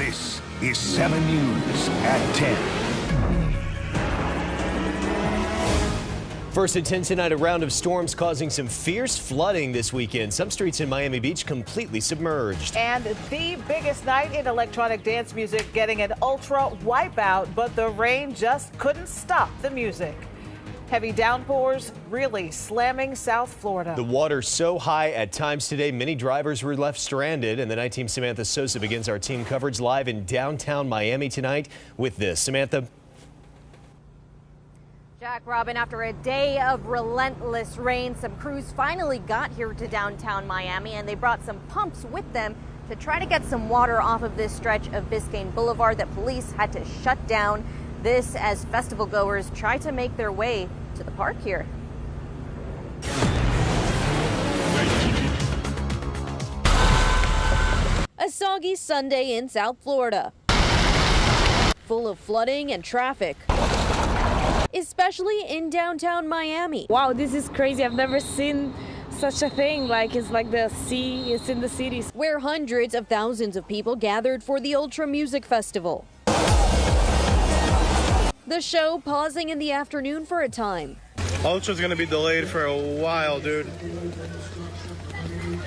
This is 7 News at 10. First at 10 tonight, a round of storms causing some fierce flooding this weekend. Some streets in Miami Beach completely submerged. And the biggest night in electronic dance music getting an ultra wipeout, but the rain just couldn't stop the music. Heavy downpours really slamming South Florida. The water so high at times today, many drivers were left stranded. And the night team's Samantha Sosa begins our team coverage live in downtown Miami tonight with this. Samantha. Jack, Robin, after a day of relentless rain, some crews finally got here to downtown Miami, and they brought some pumps with them to try to get some water off of this stretch of Biscayne Boulevard that police had to shut down. This as festival goers try to make their way to the park here. A soggy Sunday in South Florida, full of flooding and traffic, especially in downtown Miami. Wow, this is crazy. I've never seen such a thing. Like, it's like the sea is in the cities. Where hundreds of thousands of people gathered for the Ultra Music Festival. The show pausing in the afternoon for a time. Ultra's gonna be delayed for a while, dude.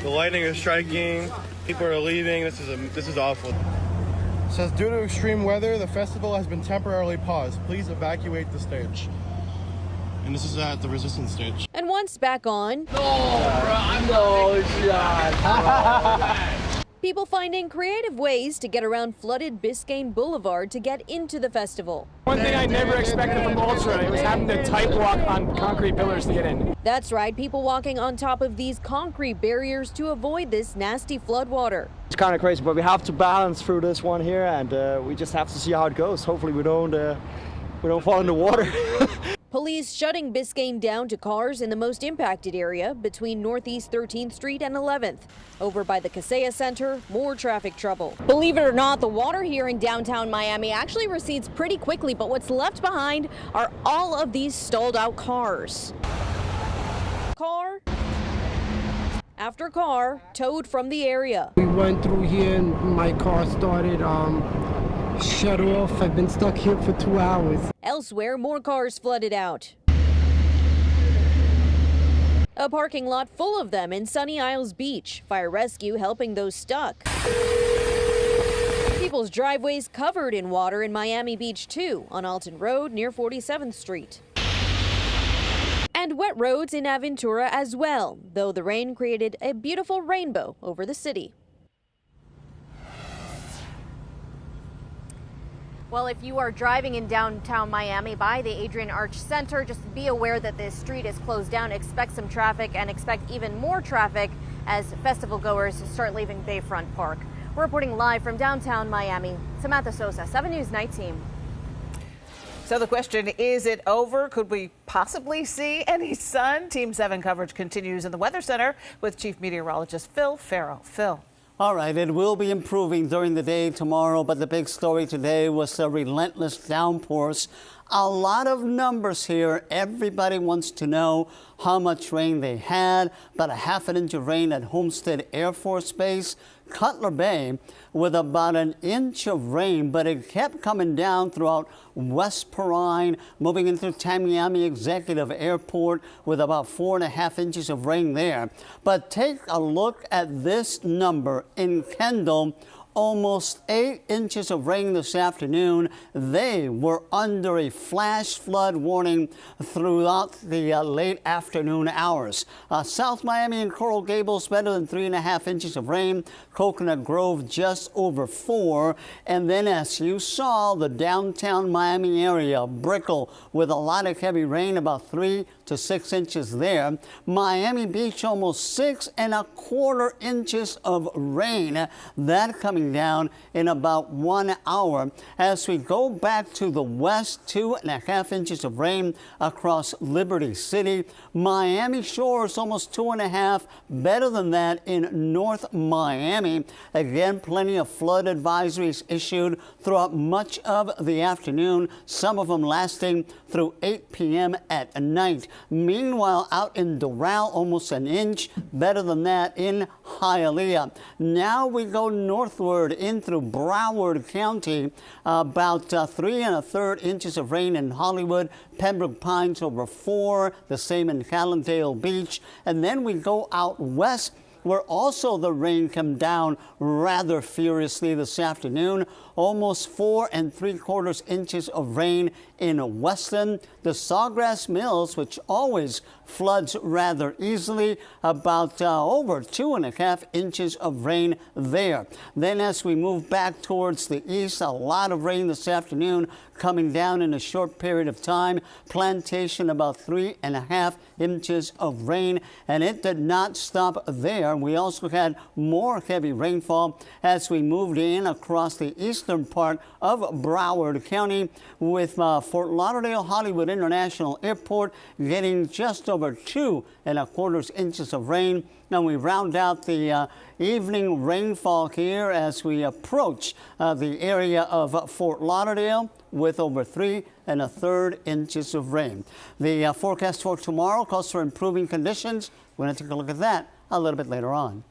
The lightning is striking. People are leaving. This is awful. It says due to extreme weather, the festival has been temporarily paused. Please evacuate the stage. And this is at the Resistance stage. And once back on, people finding creative ways to get around flooded Biscayne Boulevard to get into the festival. One thing I never expected from Ultra, it was having to tight walk on concrete pillars to get in. That's right, people walking on top of these concrete barriers to avoid this nasty floodwater. It's kind of crazy, but we have to balance through this one here, and we just have to see how it goes. Hopefully we don't fall in the water. Police shutting Biscayne down to cars in the most impacted area between Northeast 13th Street and 11th. Over by the Kaseya Center, more traffic trouble. Believe it or not, the water here in downtown Miami actually recedes pretty quickly, but what's left behind are all of these stalled out cars. Car after car towed from the area. We went through here and my car started shut off. I've been stuck here for 2 hours. Elsewhere, more cars flooded out. A parking lot full of them in Sunny Isles Beach. Fire rescue helping those stuck. People's driveways covered in water in Miami Beach too, on Alton Road near 47th Street. And wet roads in Aventura as well, though the rain created a beautiful rainbow over the city. Well, if you are driving in downtown Miami by the Adrian Arch Center, just be aware that this street is closed down. Expect some traffic and expect even more traffic as festival goers start leaving Bayfront Park. We're reporting live from downtown Miami. Samantha Sosa, 7 News Night Team. So the question, is it over? Could we possibly see any sun? Team 7 coverage continues in the Weather Center with Chief Meteorologist Phil Farrell. Phil. All right, it will be improving during the day tomorrow, but the big story today was the relentless downpours. A lot of numbers here. Everybody wants to know how much rain they had. About a ½ inch of rain at Homestead Air Force Base, Cutler Bay, with about an inch of rain, but it kept coming down throughout West Perrine, moving into Tamiami Executive Airport with about 4½ inches of rain there. But take a look at this number in Kendall. Almost 8 inches of rain this afternoon. They were under a flash flood warning throughout the late afternoon hours. South Miami and Coral Gables better than 3½ inches of rain. Coconut Grove just over 4. And then as you saw, the downtown Miami area, Brickell with a lot of heavy rain, about 3 to 6 inches there. Miami Beach almost 6¼ inches of rain. That coming down in about 1 hour. As we go back to the west, 2½ inches of rain across Liberty City. Miami Shores almost 2½, better than that in North Miami. Again, plenty of flood advisories issued throughout much of the afternoon, some of them lasting through 8 p.m. at night. Meanwhile, out in Doral, almost an inch. Better than that in Hialeah. Now we go northward in through Broward County. About 3 1/3 inches of rain in Hollywood. Pembroke Pines over 4. The same in Hallandale Beach. And then we go out west, where also the rain came down rather furiously this afternoon. Almost 4 3/4 inches of rain in Weston. The Sawgrass Mills, which always floods rather easily, about over 2 1/2 inches of rain there. Then as we move back towards the east, a lot of rain this afternoon coming down in a short period of time. Plantation about 3 1/2 inches of rain, and it did not stop there. We also had more heavy rainfall as we moved in across the eastern part of Broward County, with Fort Lauderdale Hollywood International Airport getting just over 2 1/4 inches of rain. And we round out the evening rainfall here as we approach the area of Fort Lauderdale with over 3 1/3 inches of rain. The forecast for tomorrow calls for improving conditions. We're going to take a look at that a little bit later on.